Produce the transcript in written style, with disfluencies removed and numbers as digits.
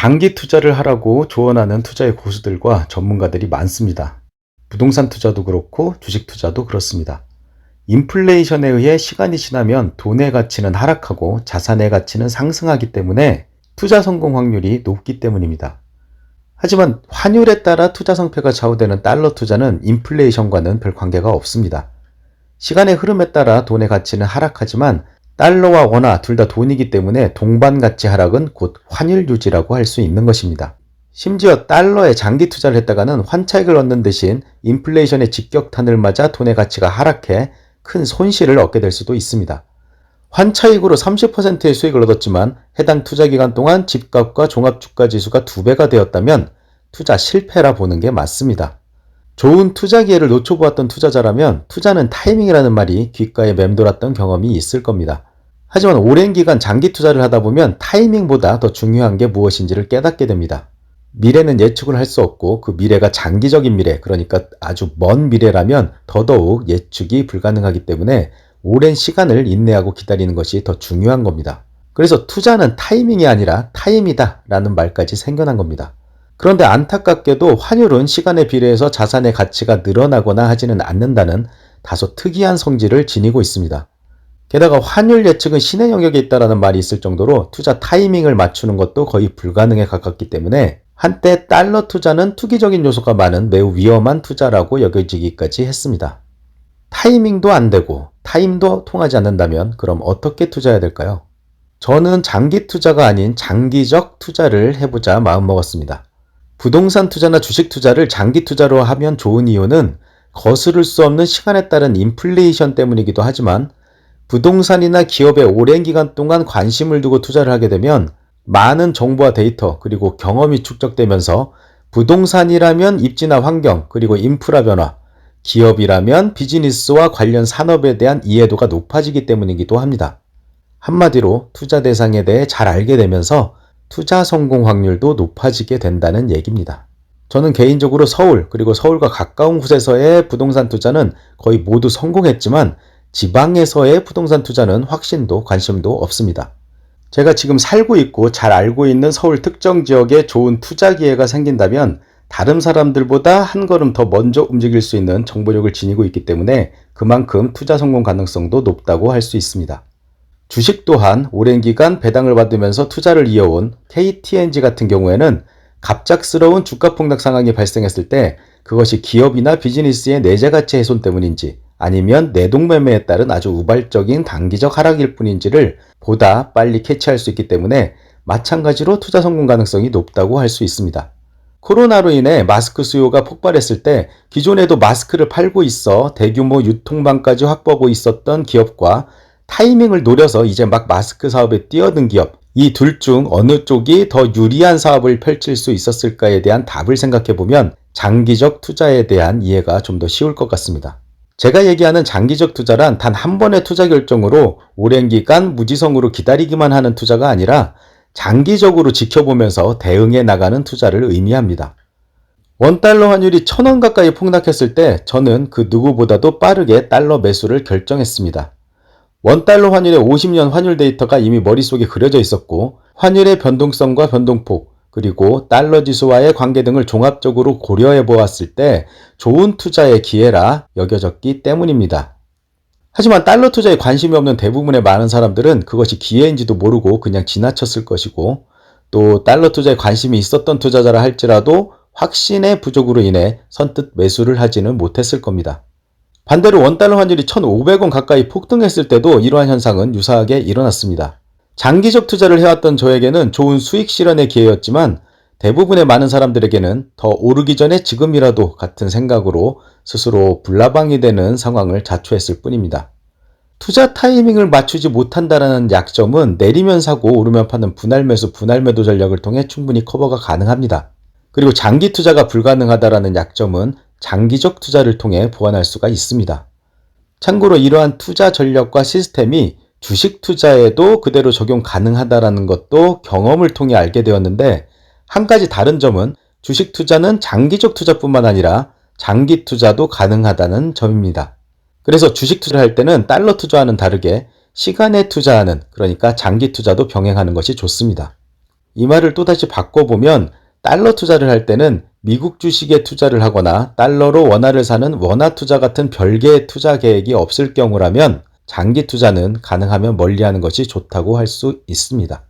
장기 투자를 하라고 조언하는 투자의 고수들과 전문가들이 많습니다. 부동산 투자도 그렇고 주식 투자도 그렇습니다. 인플레이션에 의해 시간이 지나면 돈의 가치는 하락하고 자산의 가치는 상승하기 때문에 투자 성공 확률이 높기 때문입니다. 하지만 환율에 따라 투자 성패가 좌우되는 달러 투자는 인플레이션과는 별 관계가 없습니다. 시간의 흐름에 따라 돈의 가치는 하락하지만 달러와 원화 둘 다 돈이기 때문에 동반 가치 하락은 곧 환율 유지라고 할 수 있는 것입니다. 심지어 달러에 장기 투자를 했다가는 환차익을 얻는 대신 인플레이션의 직격탄을 맞아 돈의 가치가 하락해 큰 손실을 얻게 될 수도 있습니다. 환차익으로 30%의 수익을 얻었지만 해당 투자 기간 동안 집값과 종합주가지수가 2배가 되었다면 투자 실패라 보는 게 맞습니다. 좋은 투자 기회를 놓쳐보았던 투자자라면 투자는 타이밍이라는 말이 귓가에 맴돌았던 경험이 있을 겁니다. 하지만 오랜 기간 장기 투자를 하다 보면 타이밍보다 더 중요한 게 무엇인지를 깨닫게 됩니다. 미래는 예측을 할 수 없고 그 미래가 장기적인 미래, 그러니까 아주 먼 미래라면 더더욱 예측이 불가능하기 때문에 오랜 시간을 인내하고 기다리는 것이 더 중요한 겁니다. 그래서 투자는 타이밍이 아니라 타임이다 라는 말까지 생겨난 겁니다. 그런데 안타깝게도 환율은 시간에 비례해서 자산의 가치가 늘어나거나 하지는 않는다는 다소 특이한 성질을 지니고 있습니다. 게다가 환율 예측은 신의 영역에 있다는 말이 있을 정도로 투자 타이밍을 맞추는 것도 거의 불가능에 가깝기 때문에 한때 달러 투자는 투기적인 요소가 많은 매우 위험한 투자라고 여겨지기까지 했습니다. 타이밍도 안 되고 타임도 통하지 않는다면 그럼 어떻게 투자해야 될까요? 저는 장기 투자가 아닌 장기적 투자를 해보자 마음먹었습니다. 부동산 투자나 주식 투자를 장기 투자로 하면 좋은 이유는 거스를 수 없는 시간에 따른 인플레이션 때문이기도 하지만 부동산이나 기업에 오랜 기간 동안 관심을 두고 투자를 하게 되면 많은 정보와 데이터 그리고 경험이 축적되면서 부동산이라면 입지나 환경 그리고 인프라 변화, 기업이라면 비즈니스와 관련 산업에 대한 이해도가 높아지기 때문이기도 합니다. 한마디로 투자 대상에 대해 잘 알게 되면서 투자 성공 확률도 높아지게 된다는 얘기입니다. 저는 개인적으로 서울 그리고 서울과 가까운 곳에서의 부동산 투자는 거의 모두 성공했지만 지방에서의 부동산 투자는 확신도 관심도 없습니다. 제가 지금 살고 있고 잘 알고 있는 서울 특정 지역에 좋은 투자 기회가 생긴다면 다른 사람들보다 한 걸음 더 먼저 움직일 수 있는 정보력을 지니고 있기 때문에 그만큼 투자 성공 가능성도 높다고 할 수 있습니다. 주식 또한 오랜 기간 배당을 받으면서 투자를 이어온 KTNG 같은 경우에는 갑작스러운 주가 폭락 상황이 발생했을 때 그것이 기업이나 비즈니스의 내재 가치 훼손 때문인지 아니면 내동매매에 따른 아주 우발적인 단기적 하락일 뿐인지를 보다 빨리 캐치할 수 있기 때문에 마찬가지로 투자 성공 가능성이 높다고 할 수 있습니다. 코로나로 인해 마스크 수요가 폭발했을 때 기존에도 마스크를 팔고 있어 대규모 유통망까지 확보하고 있었던 기업과 타이밍을 노려서 이제 막 마스크 사업에 뛰어든 기업, 이 둘 중 어느 쪽이 더 유리한 사업을 펼칠 수 있었을까에 대한 답을 생각해보면 장기적 투자에 대한 이해가 좀 더 쉬울 것 같습니다. 제가 얘기하는 장기적 투자란 단 한 번의 투자 결정으로 오랜 기간 무지성으로 기다리기만 하는 투자가 아니라 장기적으로 지켜보면서 대응해 나가는 투자를 의미합니다. 원달러 환율이 1,000원 가까이 폭락했을 때 저는 그 누구보다도 빠르게 달러 매수를 결정했습니다. 원달러 환율의 50년 환율 데이터가 이미 머릿속에 그려져 있었고 환율의 변동성과 변동폭 그리고 달러 지수와의 관계 등을 종합적으로 고려해 보았을 때 좋은 투자의 기회라 여겨졌기 때문입니다. 하지만 달러 투자에 관심이 없는 대부분의 많은 사람들은 그것이 기회인지도 모르고 그냥 지나쳤을 것이고 또 달러 투자에 관심이 있었던 투자자라 할지라도 확신의 부족으로 인해 선뜻 매수를 하지는 못했을 겁니다. 반대로 원달러 환율이 1,500원 가까이 폭등했을 때도 이러한 현상은 유사하게 일어났습니다. 장기적 투자를 해왔던 저에게는 좋은 수익 실현의 기회였지만 대부분의 많은 사람들에게는 더 오르기 전에 지금이라도 같은 생각으로 스스로 불나방이 되는 상황을 자초했을 뿐입니다. 투자 타이밍을 맞추지 못한다는 약점은 내리면 사고 오르면 파는 분할 매수, 분할 매도 전략을 통해 충분히 커버가 가능합니다. 그리고 장기 투자가 불가능하다는 약점은 장기적 투자를 통해 보완할 수가 있습니다. 참고로 이러한 투자 전략과 시스템이 주식 투자에도 그대로 적용 가능하다는 것도 경험을 통해 알게 되었는데 한 가지 다른 점은 주식 투자는 장기적 투자뿐만 아니라 장기 투자도 가능하다는 점입니다. 그래서 주식 투자를 할 때는 달러 투자와는 다르게 시간에 투자하는, 그러니까 장기 투자도 병행하는 것이 좋습니다. 이 말을 또다시 바꿔보면 달러 투자를 할 때는 미국 주식에 투자를 하거나 달러로 원화를 사는 원화 투자 같은 별개의 투자 계획이 없을 경우라면 장기 투자는 가능하면 멀리하는 것이 좋다고 할 수 있습니다.